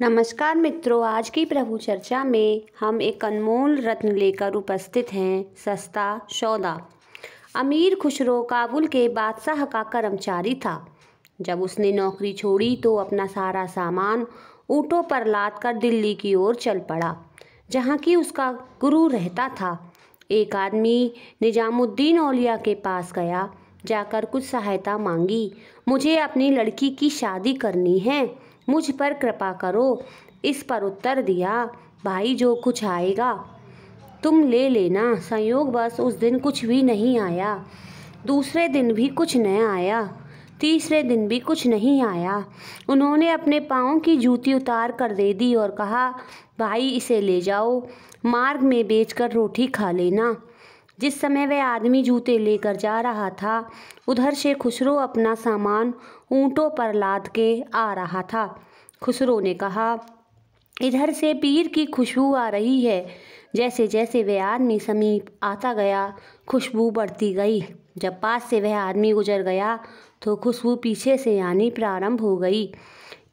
नमस्कार मित्रों, आज की प्रभु चर्चा में हम एक अनमोल रत्न लेकर उपस्थित हैं। सस्ता सौदा। अमीर खुसरो काबुल के बादशाह का कर्मचारी था। जब उसने नौकरी छोड़ी तो अपना सारा सामान ऊँटों पर लाद कर दिल्ली की ओर चल पड़ा, जहाँ की उसका गुरु रहता था। एक आदमी निजामुद्दीन औलिया के पास गया, जाकर कुछ सहायता मांगी। मुझे अपनी लड़की की शादी करनी है, मुझ पर कृपा करो। इस पर उत्तर दिया, भाई जो कुछ आएगा तुम ले लेना। संयोगवश उस दिन कुछ भी नहीं आया, दूसरे दिन भी कुछ न आया, तीसरे दिन भी कुछ नहीं आया। उन्होंने अपने पाँव की जूती उतार कर दे दी और कहा, भाई इसे ले जाओ, मार्ग में बेचकर रोटी खा लेना। जिस समय वह आदमी जूते लेकर जा रहा था, उधर से खुसरो अपना सामान ऊँटों पर लाद के आ रहा था। खुसरो ने कहा, इधर से पीर की खुशबू आ रही है। जैसे जैसे वह आदमी समीप आता गया, खुशबू बढ़ती गई। जब पास से वह आदमी गुजर गया तो खुशबू पीछे से आनी प्रारंभ हो गई।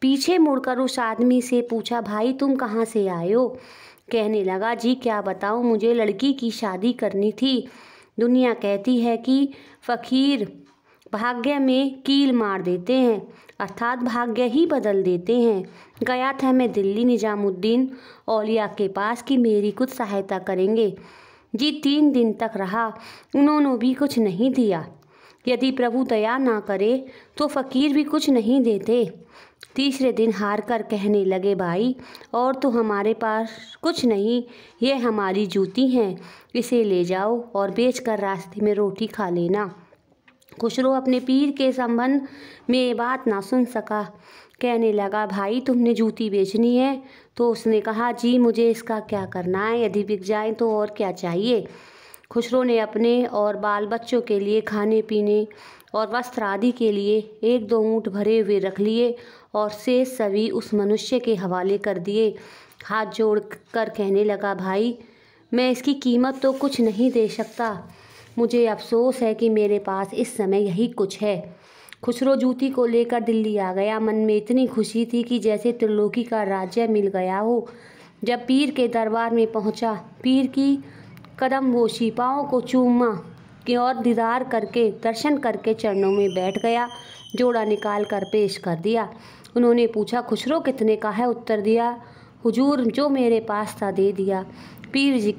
पीछे मुड़कर उस आदमी से पूछा, भाई तुम कहाँ से आए हो? कहने लगा, जी क्या बताऊं, मुझे लड़की की शादी करनी थी। दुनिया कहती है कि फकीर भाग्य में कील मार देते हैं, अर्थात भाग्य ही बदल देते हैं। गया था मैं दिल्ली निजामुद्दीन औलिया के पास कि मेरी कुछ सहायता करेंगे। जी 3 दिन तक रहा, उन्होंने भी कुछ नहीं दिया। यदि प्रभु दया ना करे तो फकीर भी कुछ नहीं देते। तीसरे दिन हार कर कहने लगे, भाई और तो हमारे पास कुछ नहीं, ये हमारी जूती हैं, इसे ले जाओ और बेचकर रास्ते में रोटी खा लेना। खुसरो अपने पीर के संबंध में ये बात ना सुन सका। कहने लगा, भाई तुमने जूती बेचनी है? तो उसने कहा, जी मुझे इसका क्या करना है, यदि बिक जाए तो और क्या चाहिए। खुसरो ने अपने और बाल बच्चों के लिए खाने पीने और वस्त्र आदि के लिए 1-2 ऊँट भरे हुए रख लिए और शेष सभी उस मनुष्य के हवाले कर दिए। हाथ जोड़ कर कहने लगा, भाई मैं इसकी कीमत तो कुछ नहीं दे सकता, मुझे अफसोस है कि मेरे पास इस समय यही कुछ है। खुसरो जूती को लेकर दिल्ली आ गया। मन में इतनी खुशी थी कि जैसे त्रिलोकी का राज्य मिल गया हो। जब पीर के दरबार में पहुंचा, पीर की कदम बोशी, पाँव को चूमा के और दीदार करके दर्शन करके चरणों में बैठ गया। जोड़ा निकाल कर पेश कर दिया। उन्होंने पूछा, खुसरो कितने का है? उत्तर दिया, हुजूर जो मेरे पास था दे दिया। पीर जी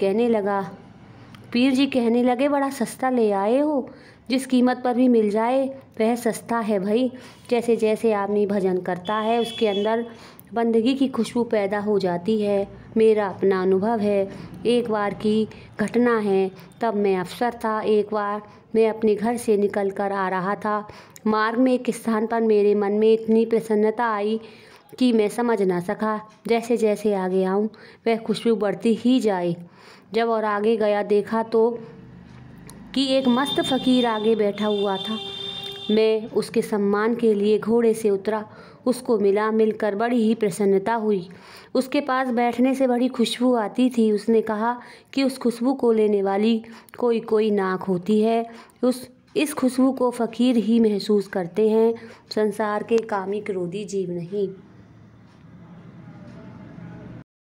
कहने लगे, बड़ा सस्ता ले आए हो, जिस कीमत पर भी मिल जाए वह सस्ता है भाई। जैसे जैसे आदमी भजन करता है उसके अंदर बंदगी की खुशबू पैदा हो जाती है। मेरा अपना अनुभव है। एक बार की घटना है, तब मैं अफसर था। एक बार मैं अपने घर से निकल कर आ रहा था। मार्ग में एक स्थान पर मेरे मन में इतनी प्रसन्नता आई कि मैं समझ ना सका। जैसे जैसे आगे आऊँ वह खुशबू बढ़ती ही जाए। जब और आगे गया देखा तो कि एक मस्त फकीर आगे बैठा हुआ था। मैं उसके सम्मान के लिए घोड़े से उतरा, उसको मिलकर बड़ी ही प्रसन्नता हुई। उसके पास बैठने से बड़ी खुशबू आती थी। उसने कहा कि उस खुशबू को लेने वाली कोई नाक होती है, इस खुशबू को फकीर ही महसूस करते हैं, संसार के कामी क्रोधी जीव नहीं।